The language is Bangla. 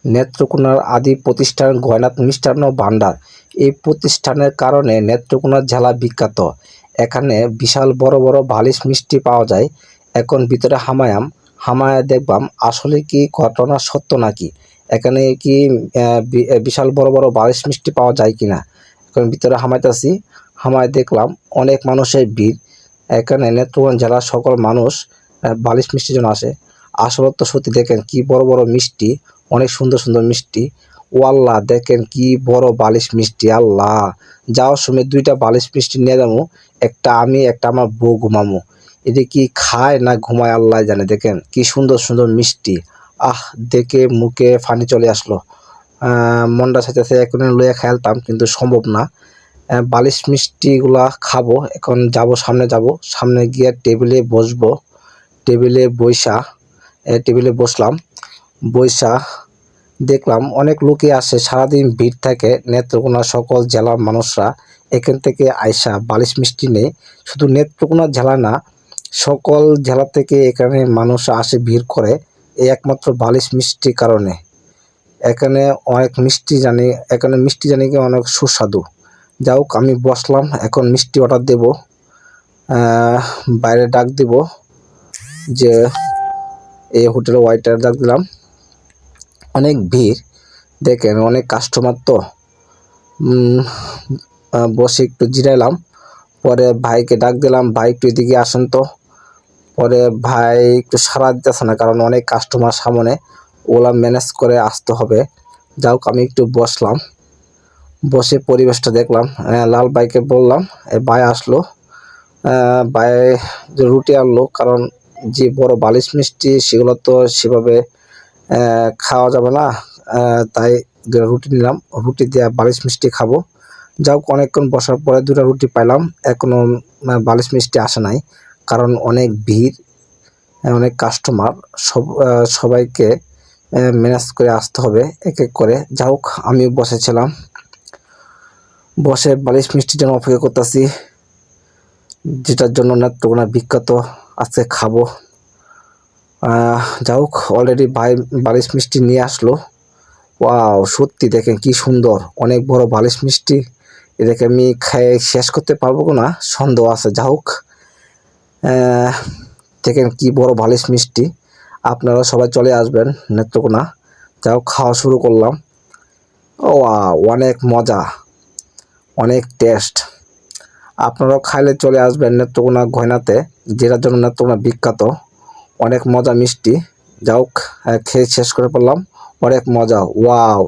নেত্রকোনার আদি প্রতিষ্ঠান গয়নাথ মিষ্টান্ন ভাণ্ডার। এই প্রতিষ্ঠানের কারণে নেত্রকোনা জেলা বিখ্যাত। এখানে বিশাল বড় বড় বালিশ মিষ্টি পাওয়া যায়। এখন ভিতরে হামায়া দেখবাম আসলে কি ঘটনা সত্য নাকি, এখানে কি বিশাল বড় বড় বালিশ মিষ্টি পাওয়া যায় কিনা। এখন ভিতরে হামাইতেছি, হামায় দেখলাম অনেক মানুষের ভিড়। এখানে নেত্রকোনা জেলার সকল মানুষ বালিশ মিষ্টির জন্য আসে। আসলে তো সত্যি দেখেন কি বড় বড় মিষ্টি, অনেক সুন্দর সুন্দর মিষ্টি। ও আল্লাহ, দেখেন কি বড় বালিশ মিষ্টি। আল্লাহ, যাওয়ার সময় 2টা বালিশ মিষ্টি নিয়ে যাবো, একটা আমি একটা আমার বউ ঘুমামো। এটি কি খায় না ঘুমায় আল্লাহ জানে। দেখেন কি সুন্দর সুন্দর মিষ্টি। দেখে মুখে ফানি চলে আসলো। মনটা চাইতেছে এখন লইয়া খেলতাম, কিন্তু সম্ভব না। বালিশ মিষ্টিগুলা খাবো। এখন সামনে গিয়ে টেবিলে বসবো। টেবিলে বসলাম। দেখলাম অনেক লোকই আসে, সারাদিন ভিড় থাকে। নেত্রকোনা সকল জেলার মানুষরা এখান থেকে আইসা বালিশ মিষ্টি নেই। শুধু নেত্রকোনা জেলা না, সকল জেলা থেকে এখানে মানুষ আসে, ভিড় করে এই একমাত্র বালিশ মিষ্টির কারণে। এখানে মিষ্টি জানি কি অনেক সুস্বাদু। যাই হোক, আমি বসলাম, এখন মিষ্টি অর্ডার দেব। বাইরে ডাক দিব, যে এই হোটেলে ওয়াইটার ডাক দিলাম। অনেক ভিড়, দেখেন অনেক কাস্টমার তো। বসে একটু জিরাইলাম, পরে ভাইকে ডাক দিলাম, ভাই একটু এদিকে আসেন তো। পরে ভাই একটু সাড়া দিতেছে না, কারণ অনেক কাস্টমার সামনে, ওগুলা ম্যানেজ করে আসতে হবে। যাই হোক, আমি একটু বসলাম, বসে পরিবেশটা দেখলাম। লাল ভাইকে বললাম, ভাই আসলো। ভাই রুটি আনলো, কারণ যে বড় বালিশ মিষ্টি সেগুলো তো সেভাবে খাওয়া যাবে না। তাই রুটি নিলাম, রুটি দিয়ে বালিশ মিষ্টি খাবো। যাই হোক, অনেকক্ষণ বসার পরে 2টা রুটি পাইলাম। এখনো বালিশ মিষ্টি আসে নাই, কারণ অনেক ভিড়, অনেক কাস্টমার। সবাইকে ম্যানেজ করে আসতে হবে এক এক করে। যাই হোক, আমি বসেছিলাম, বসে বালিশ মিষ্টির জন্য অপেক্ষা করতেছি, যেটার জন্য নেত্রকোনা বিখ্যাত। আজকে খাবো। যাই হোক, অলরেডি ভাই বালিশ মিষ্টি নিয়ে আসলো। ওয়াও, সত্যি দেখেন কি সুন্দর, অনেক বড় বালিশ মিষ্টি। এটাকে আমি খেয়ে শেষ করতে পারবো না, সন্দেহ আছে। যাই হোক, দেখেন কি বড় বালিশ মিষ্টি। আপনারা সবাই চলে আসবেন নেত্রকোনা। যাই হোক, খাওয়া শুরু করলাম। অনেক মজা, অনেক টেস্ট। আপনারাও খাইলে চলে আসবেন নেত্রকোনা গয়নাতে, যেটার জন্য নেত্রকোনা বিখ্যাত। অনেক মজা মিষ্টি। যাই হোক, খেয়ে শেষ করে পড়লাম। অনেক মজা। ওয়াও।